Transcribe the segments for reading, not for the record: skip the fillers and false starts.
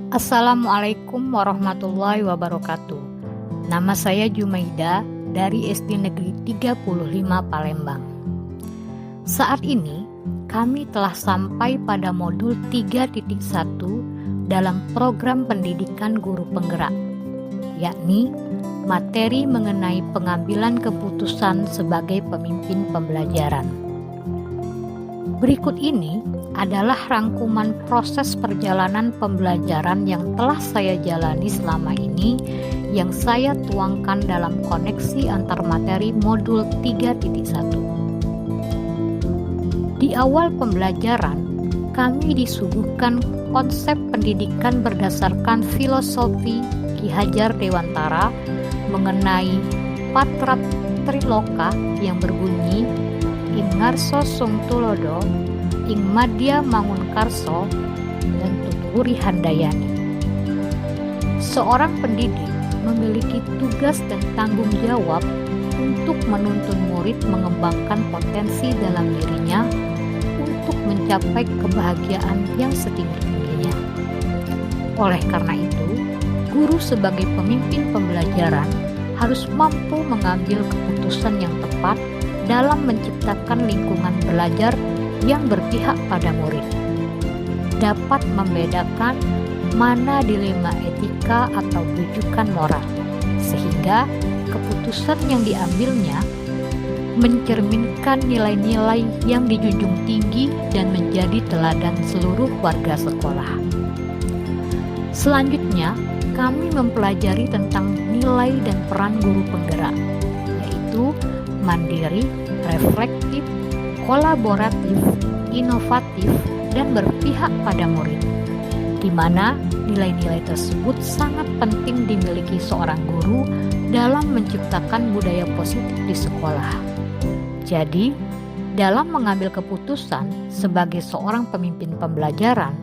Assalamualaikum warahmatullahi wabarakatuh. Nama saya Jumaida dari SD Negeri 35 Palembang. Saat ini kami telah sampai pada modul 3.1 dalam program pendidikan guru penggerak, yakni materi mengenai pengambilan keputusan sebagai pemimpin pembelajaran. Berikut ini adalah rangkuman proses perjalanan pembelajaran yang telah saya jalani selama ini yang saya tuangkan dalam koneksi antar materi modul 3.1. Di awal pembelajaran, kami disuguhkan konsep pendidikan berdasarkan filosofi Ki Hajar Dewantara mengenai Patra Triloka yang berbunyi Ing ngarso sung tulodo, ing madya mangunkarso, dan tuturi handayani. Seorang pendidik memiliki tugas dan tanggung jawab untuk menuntun murid mengembangkan potensi dalam dirinya untuk mencapai kebahagiaan yang setinggi-tingginya. Oleh karena itu, guru sebagai pemimpin pembelajaran harus mampu mengambil keputusan yang tepat dalam menciptakan lingkungan belajar yang berpihak pada murid, dapat membedakan mana dilema etika atau rujukan moral, sehingga keputusan yang diambilnya mencerminkan nilai-nilai yang dijunjung tinggi dan menjadi teladan seluruh warga sekolah. Selanjutnya, kami mempelajari tentang nilai dan peran guru penggerak, yaitu mandiri, reflektif, kolaboratif, inovatif, dan berpihak pada murid, di mana nilai-nilai tersebut sangat penting dimiliki seorang guru dalam menciptakan budaya positif di sekolah. Jadi, dalam mengambil keputusan sebagai seorang pemimpin pembelajaran,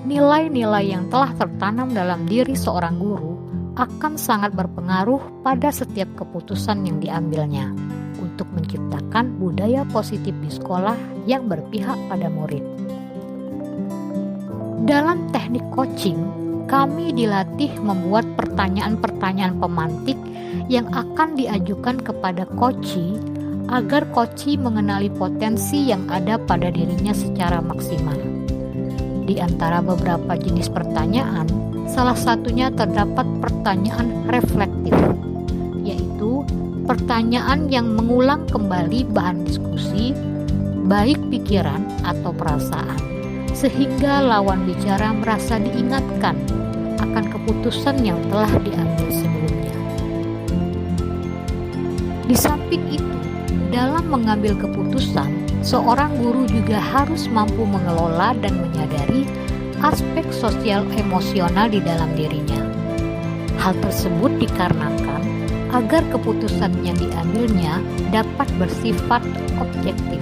nilai-nilai yang telah tertanam dalam diri seorang guru akan sangat berpengaruh pada setiap keputusan yang diambilnya untuk menciptakan budaya positif di sekolah yang berpihak pada murid. Dalam teknik coaching, kami dilatih membuat pertanyaan-pertanyaan pemantik yang akan diajukan kepada coachee agar coachee mengenali potensi yang ada pada dirinya secara maksimal. Di antara beberapa jenis pertanyaan, salah satunya terdapat pertanyaan reflektif, yaitu pertanyaan yang mengulang kembali bahan diskusi, baik pikiran atau perasaan, sehingga lawan bicara merasa diingatkan akan keputusan yang telah diambil sebelumnya. Di samping itu, dalam mengambil keputusan, seorang guru juga harus mampu mengelola dan menyadari aspek sosial emosional di dalam dirinya. Hal tersebut dikarenakan agar keputusan yang diambilnya dapat bersifat objektif,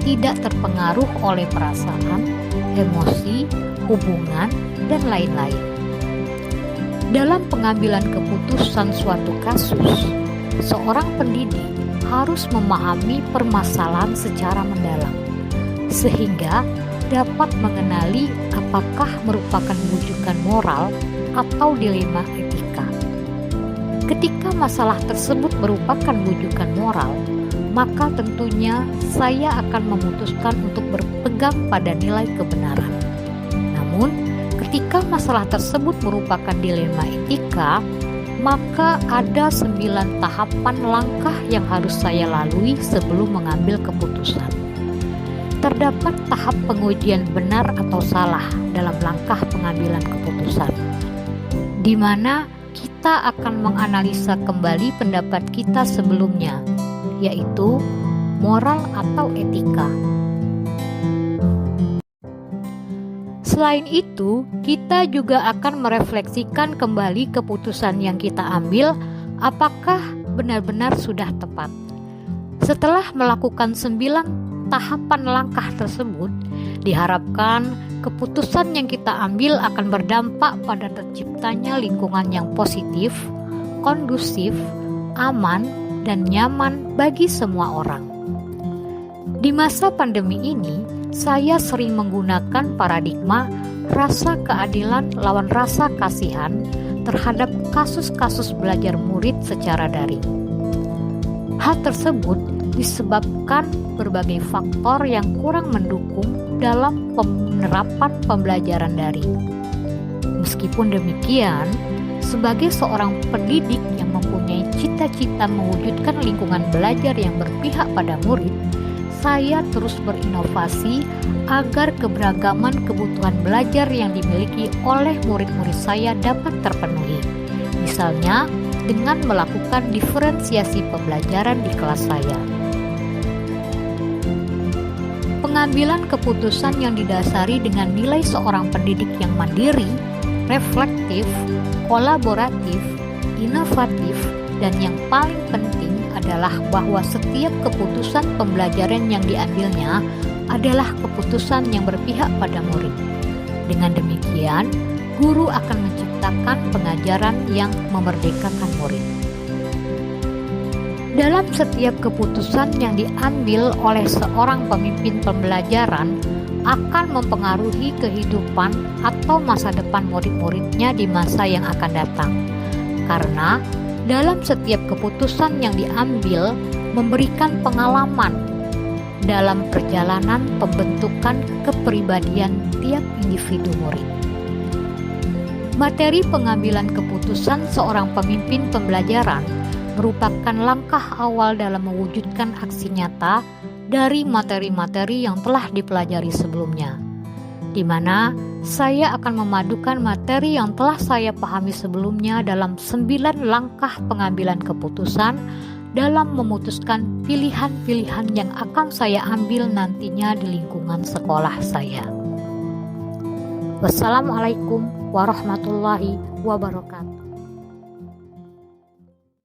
tidak terpengaruh oleh perasaan, emosi, hubungan, dan lain-lain. Dalam pengambilan keputusan suatu kasus, seorang pendidik harus memahami permasalahan secara mendalam, sehingga dapat mengenali apakah merupakan wujudan moral atau dilema etika. Ketika masalah tersebut merupakan wujudan moral, maka tentunya saya akan memutuskan untuk berpegang pada nilai kebenaran. Namun, ketika masalah tersebut merupakan dilema etika, maka ada 9 tahapan langkah yang harus saya lalui sebelum mengambil keputusan. Terdapat tahap pengujian benar atau salah dalam langkah pengambilan keputusan, di mana kita akan menganalisa kembali pendapat kita sebelumnya, yaitu moral atau etika. Selain itu, kita juga akan merefleksikan kembali keputusan yang kita ambil, apakah benar-benar sudah tepat. Setelah melakukan 9 tahapan langkah tersebut, diharapkan keputusan yang kita ambil akan berdampak pada terciptanya lingkungan yang positif, kondusif, aman, dan nyaman bagi semua orang. Di masa pandemi ini, saya sering menggunakan paradigma rasa keadilan lawan rasa kasihan terhadap kasus-kasus belajar murid secara daring. Hal tersebut disebabkan berbagai faktor yang kurang mendukung dalam penerapan pembelajaran daring. Meskipun demikian, sebagai seorang pendidik yang mempunyai cita-cita mewujudkan lingkungan belajar yang berpihak pada murid, saya terus berinovasi agar keberagaman kebutuhan belajar yang dimiliki oleh murid-murid saya dapat terpenuhi. Misalnya, dengan melakukan diferensiasi pembelajaran di kelas saya. Pengambilan keputusan yang didasari dengan nilai seorang pendidik yang mandiri, reflektif, kolaboratif, inovatif, dan yang paling penting adalah bahwa setiap keputusan pembelajaran yang diambilnya adalah keputusan yang berpihak pada murid. Dengan demikian, guru akan menciptakan pengajaran yang memerdekakan murid. Dalam setiap keputusan yang diambil oleh seorang pemimpin pembelajaran akan mempengaruhi kehidupan atau masa depan murid-muridnya di masa yang akan datang. Karena dalam setiap keputusan yang diambil memberikan pengalaman dalam perjalanan pembentukan kepribadian tiap individu murid. Materi pengambilan keputusan seorang pemimpin pembelajaran merupakan langkah awal dalam mewujudkan aksi nyata dari materi-materi yang telah dipelajari sebelumnya, di mana saya akan memadukan materi yang telah saya pahami sebelumnya dalam 9 langkah pengambilan keputusan dalam memutuskan pilihan-pilihan yang akan saya ambil nantinya di lingkungan sekolah saya. Wassalamualaikum warahmatullahi wabarakatuh.